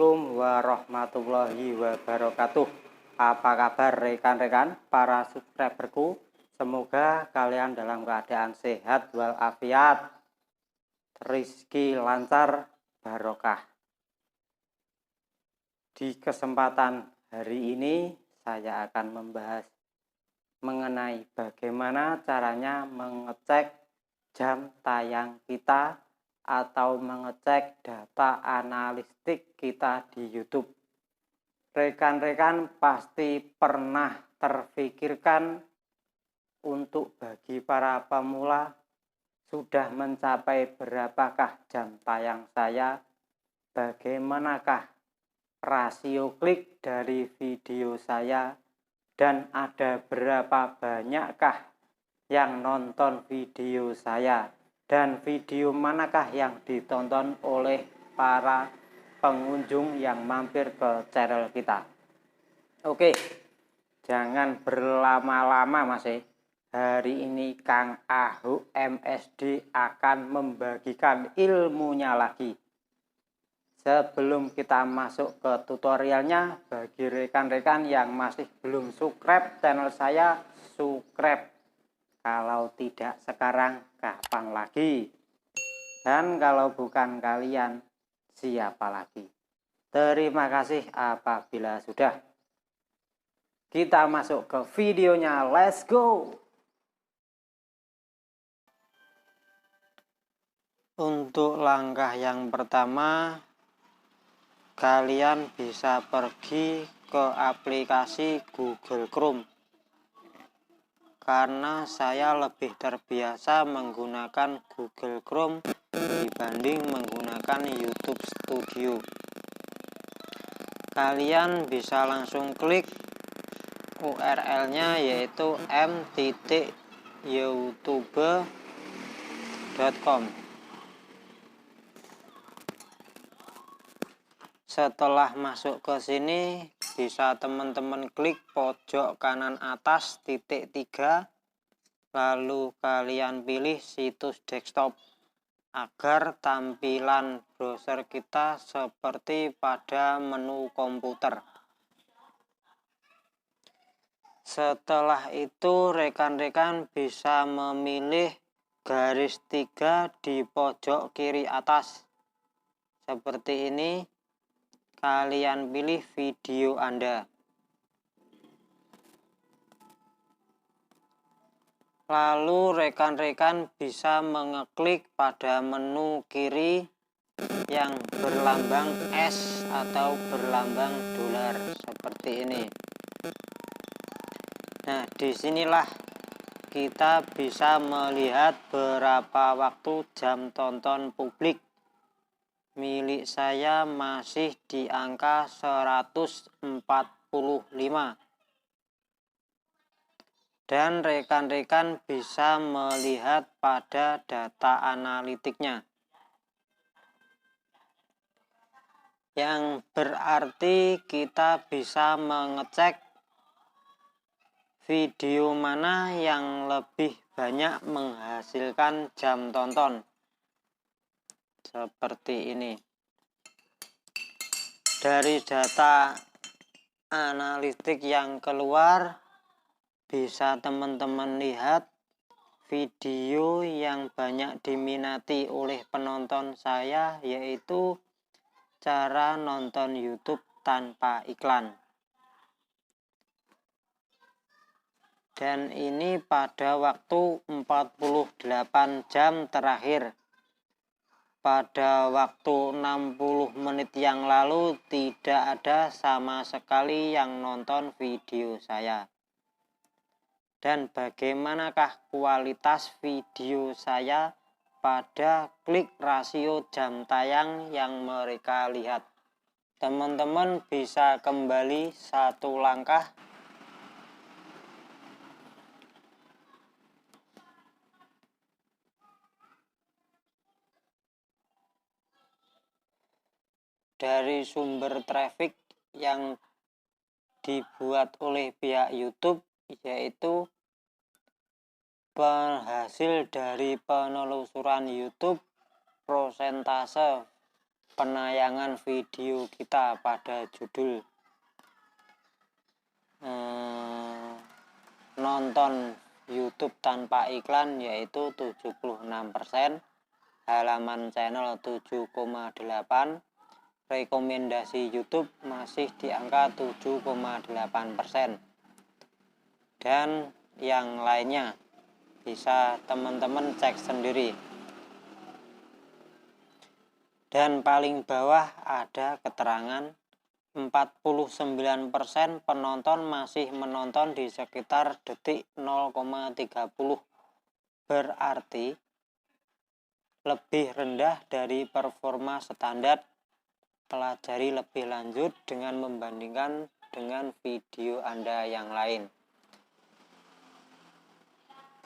Assalamualaikum warahmatullahi wabarakatuh. Apa kabar rekan-rekan para subscriberku? Semoga kalian dalam keadaan sehat walafiat, rezeki lancar, barokah. Di kesempatan hari ini saya akan membahas mengenai bagaimana caranya mengecek jam tayang kita atau mengecek data analitik kita di YouTube. Rekan-rekan pasti pernah terfikirkan untuk bagi para pemula sudah mencapai berapakah jam tayang saya, bagaimanakah rasio klik dari video saya, dan ada berapa banyakkah yang nonton video saya, dan video manakah yang ditonton oleh para pengunjung yang mampir ke channel kita. Oke, jangan berlama-lama Mas. Hari ini Kang Ahuk MSD akan membagikan ilmunya lagi. Sebelum kita masuk ke tutorialnya, bagi rekan-rekan yang masih belum subscribe channel saya, subscribe. Kalau tidak sekarang, kapan lagi? Dan kalau bukan kalian, siapa lagi? Terima kasih apabila sudah. Kita masuk ke videonya, let's go! Untuk langkah yang pertama, kalian bisa pergi ke aplikasi Google Chrome. Karena saya lebih terbiasa menggunakan Google Chrome dibanding menggunakan YouTube Studio. Kalian bisa langsung klik URL-nya, yaitu m.youtube.com. Setelah masuk ke sini, bisa teman-teman klik pojok kanan atas titik 3, lalu kalian pilih situs desktop agar tampilan browser kita seperti pada menu komputer. Setelah itu rekan-rekan bisa memilih garis 3 di pojok kiri atas seperti ini. Kalian pilih video Anda. Lalu rekan-rekan bisa mengeklik pada menu kiri yang berlambang S atau berlambang dolar seperti ini. Nah, disinilah kita bisa melihat berapa waktu jam tonton publik. Milik saya masih di angka 145. Dan rekan-rekan bisa melihat pada data analitiknya. Yang berarti kita bisa mengecek video mana yang lebih banyak menghasilkan jam tonton. Seperti ini. Dari data analitik yang keluar, bisa teman-teman lihat video yang banyak diminati oleh penonton saya, yaitu cara nonton YouTube tanpa iklan. Dan ini pada waktu 48 jam terakhir. Pada waktu 60 menit yang lalu tidak ada sama sekali yang nonton video saya. Dan bagaimanakah kualitas video saya pada klik rasio jam tayang yang mereka lihat? Teman-teman bisa kembali satu langkah. Dari sumber traffic yang dibuat oleh pihak YouTube, yaitu hasil dari penelusuran YouTube, prosentase penayangan video kita pada judul nonton YouTube tanpa iklan yaitu 76%, halaman channel 7,8%, rekomendasi YouTube masih di angka 7,8%, dan yang lainnya bisa teman-teman cek sendiri. Dan paling bawah ada keterangan 49% penonton masih menonton di sekitar detik 0,30, berarti lebih rendah dari performa standar. Pelajari lebih lanjut dengan membandingkan dengan video Anda yang lain.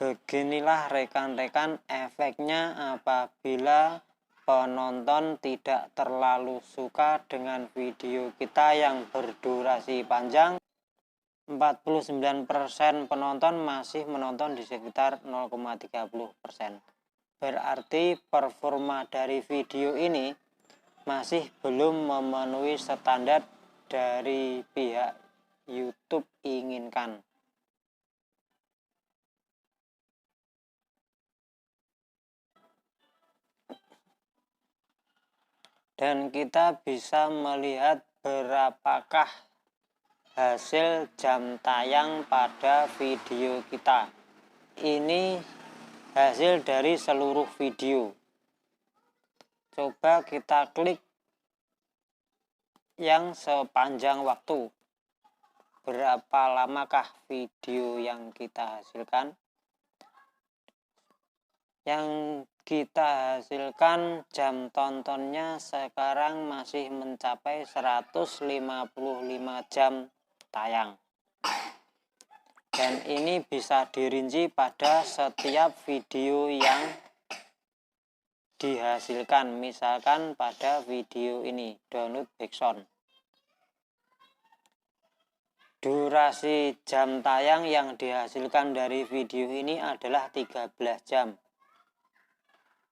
Beginilah rekan-rekan efeknya apabila penonton tidak terlalu suka dengan video kita yang berdurasi panjang. 49% penonton masih menonton di sekitar 0,30%. Berarti performa dari video ini masih belum memenuhi standar dari pihak YouTube inginkan. Dan kita bisa melihat berapakah hasil jam tayang pada video kita. Ini hasil dari seluruh video. Coba kita klik yang sepanjang waktu. Berapa lamakah video yang kita hasilkan? Yang kita hasilkan jam tontonnya sekarang masih mencapai 155 jam tayang. Dan ini bisa dirinci pada setiap video yang dihasilkan. Misalkan pada video ini, download backsound. Durasi jam tayang yang dihasilkan dari video ini adalah 13 jam.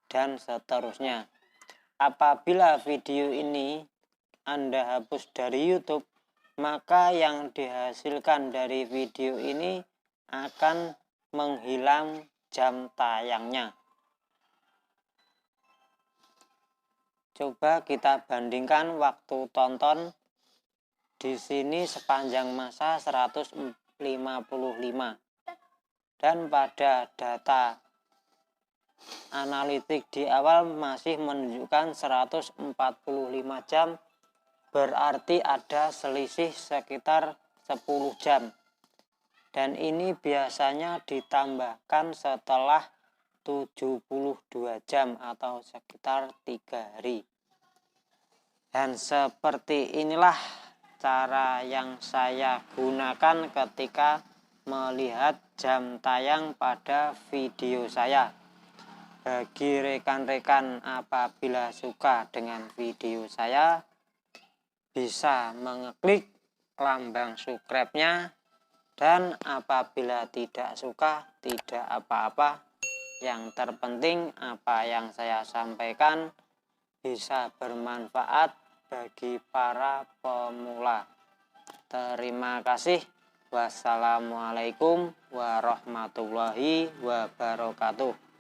Dan seterusnya. Apabila video ini Anda hapus dari YouTube, maka yang dihasilkan dari video ini akan menghilang jam tayangnya. Coba kita bandingkan waktu tonton. Di sini sepanjang masa 155. Dan pada data analitik di awal masih menunjukkan 145 jam, berarti ada selisih sekitar 10 jam. Dan ini biasanya ditambahkan setelah 72 jam atau sekitar 3 hari. Dan seperti inilah cara yang saya gunakan ketika melihat jam tayang pada video saya. Bagi rekan-rekan apabila suka dengan video saya, bisa mengeklik lambang subscribe-nya, dan apabila tidak suka, tidak apa-apa. Yang terpenting apa yang saya sampaikan bisa bermanfaat bagi para pemula. Terima kasih. Wassalamualaikum warahmatullahi wabarakatuh.